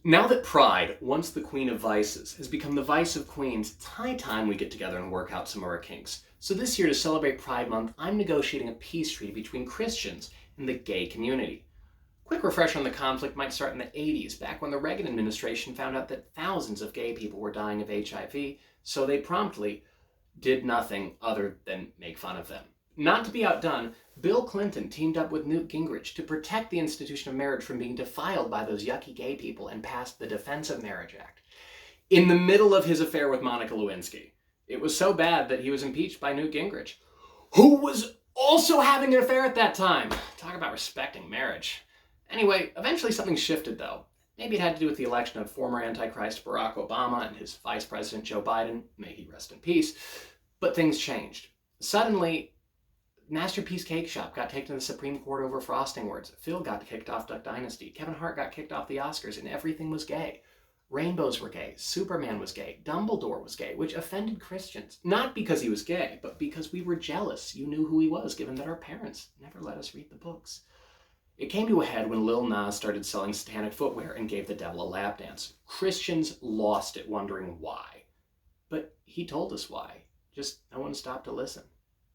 Now that pride, once the queen of vices, has become the vice of queens, it's high time we get together and work out some of our kinks. So this year, to celebrate Pride Month, I'm negotiating a peace treaty between Christians and the gay community. Quick refresher on the conflict might start in the 80s, back when the Reagan administration found out that thousands of gay people were dying of HIV, so they promptly did nothing other than make fun of them. Not to be outdone, Bill Clinton teamed up with Newt Gingrich to protect the institution of marriage from being defiled by those yucky gay people and passed the Defense of Marriage Act. In the middle of his affair with Monica Lewinsky. It was so bad that he was impeached by Newt Gingrich, who was also having an affair at that time. Talk about respecting marriage. Anyway, eventually something shifted though. Maybe it had to do with the election of former Antichrist Barack Obama and his vice president Joe Biden, may he rest in peace, but things changed. Suddenly, Masterpiece Cake Shop got taken to the Supreme Court over frosting words. Phil got kicked off Duck Dynasty. Kevin Hart got kicked off the Oscars, and everything was gay. Rainbows were gay. Superman was gay. Dumbledore was gay, which offended Christians. Not because he was gay, but because we were jealous. You knew who he was, given that our parents never let us read the books. It came to a head when Lil Nas started selling satanic footwear and gave the devil a lap dance. Christians lost it, wondering why. But he told us why. Just no one stopped to listen.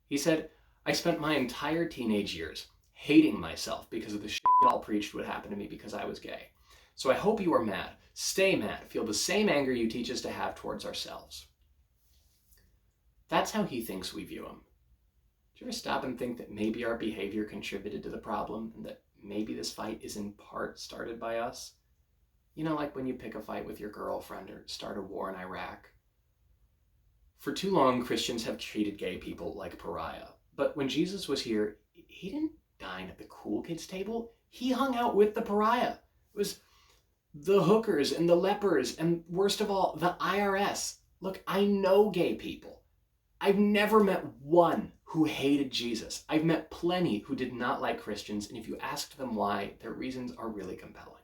He said, I spent my entire teenage years hating myself because of the shit y'all preached would happen to me because I was gay. So I hope you are mad. Stay mad. Feel the same anger you teach us to have towards ourselves. That's how he thinks we view him. Do you ever stop and think that maybe our behavior contributed to the problem and that maybe this fight is in part started by us? You know, like when you pick a fight with your girlfriend or start a war in Iraq. For too long, Christians have treated gay people like a pariah. But when Jesus was here, he didn't dine at the cool kids table. He hung out with the pariah. It was the hookers and the lepers and, worst of all, the IRS. Look, I know gay people. I've never met one who hated Jesus. I've met plenty who did not like Christians, and if you asked them why, their reasons are really compelling.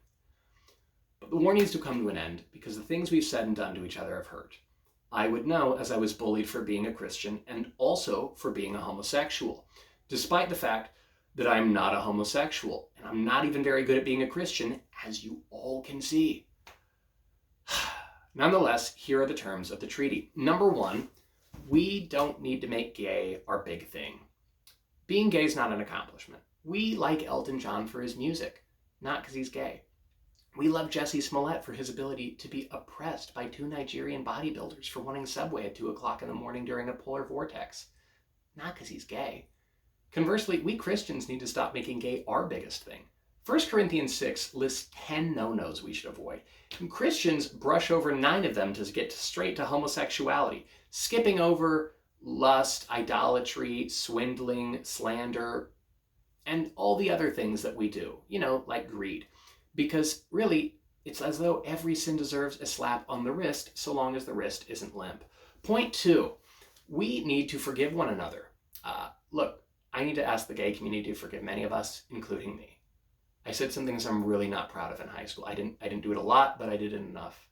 But the war needs to come to an end because the things we've said and done to each other have hurt. I would know, as I was bullied for being a Christian and also for being a homosexual, despite the fact that I'm not a homosexual, and I'm not even very good at being a Christian, as you all can see. Nonetheless, here are the terms of the treaty. Number one, we don't need to make gay our big thing. Being gay is not an accomplishment. We like Elton John for his music, not because he's gay. We love Jesse Smollett for his ability to be oppressed by two Nigerian bodybuilders for wanting Subway at 2 o'clock in the morning during a polar vortex, not because he's gay. Conversely, we Christians need to stop making gay our biggest thing. 1 Corinthians 6 lists 10 no-nos we should avoid, and Christians brush over 9 of them to get straight to homosexuality, skipping over lust, idolatry, swindling, slander, and all the other things that we do, like greed. Because really, it's as though every sin deserves a slap on the wrist so long as the wrist isn't limp. Point 2, we need to forgive one another. Look, I need to ask the gay community to forgive many of us, including me. I said some things I'm really not proud of in high school. I didn't do it a lot, but I did it enough.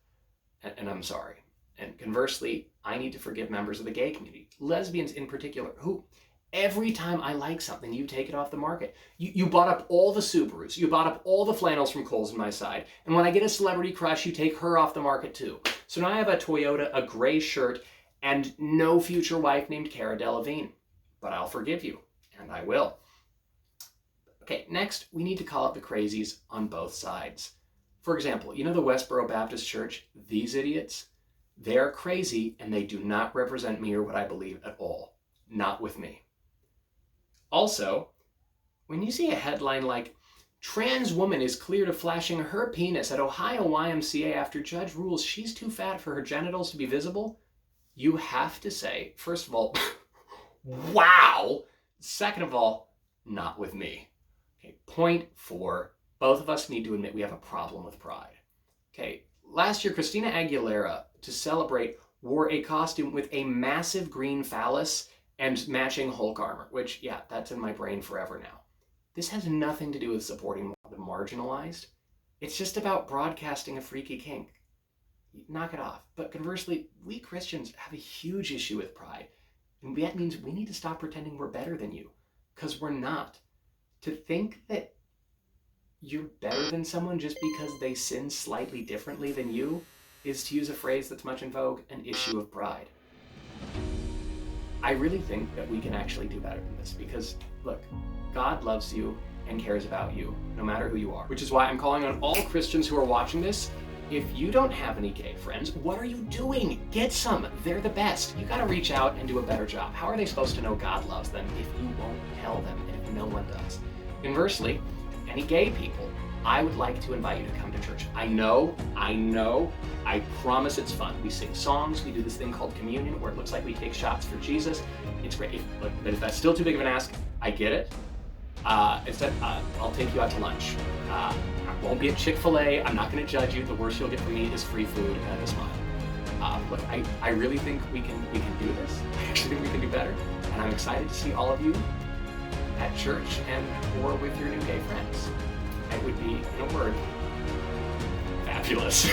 And I'm sorry. And conversely, I need to forgive members of the gay community, lesbians in particular, who every time I like something, you take it off the market. You bought up all the Subarus. You bought up all the flannels from Kohl's on my side. And when I get a celebrity crush, you take her off the market too. So now I have a Toyota, a gray shirt, and no future wife named Cara Delevingne. But I'll forgive you, and I will. Okay, next, we need to call out the crazies on both sides. For example, the Westboro Baptist Church? These idiots? They are crazy, and they do not represent me or what I believe at all. Not with me. Also, when you see a headline like, trans woman is cleared of flashing her penis at Ohio YMCA after judge rules she's too fat for her genitals to be visible, you have to say, first of all, wow! Second of all, not with me. Okay, point 4, both of us need to admit we have a problem with pride. Okay, last year, Christina Aguilera, to celebrate, wore a costume with a massive green phallus and matching Hulk armor, which, yeah, that's in my brain forever now. This has nothing to do with supporting the marginalized. It's just about broadcasting a freaky kink. Knock it off. But conversely, we Christians have a huge issue with pride. And that means we need to stop pretending we're better than you, because we're not. To think that you're better than someone just because they sin slightly differently than you is, to use a phrase that's much in vogue, an issue of pride. I really think that we can actually do better than this because, look, God loves you and cares about you, no matter who you are. Which is why I'm calling on all Christians who are watching this. If you don't have any gay friends, what are you doing? Get some. They're the best. You gotta reach out and do a better job. How are they supposed to know God loves them if you won't tell them and if no one does? Conversely, any gay people, I would like to invite you to come to church. I know, I promise it's fun. We sing songs, we do this thing called communion where it looks like we take shots for Jesus. It's great. But if that's still too big of an ask, I get it. Instead, I'll take you out to lunch. I won't be at Chick-fil-A. I'm not going to judge you. The worst you'll get from me is free food and a smile. But I really think we can do this. I actually think we can do better. And I'm excited to see all of you at church and or with your new gay friends. It would be, in a word, fabulous.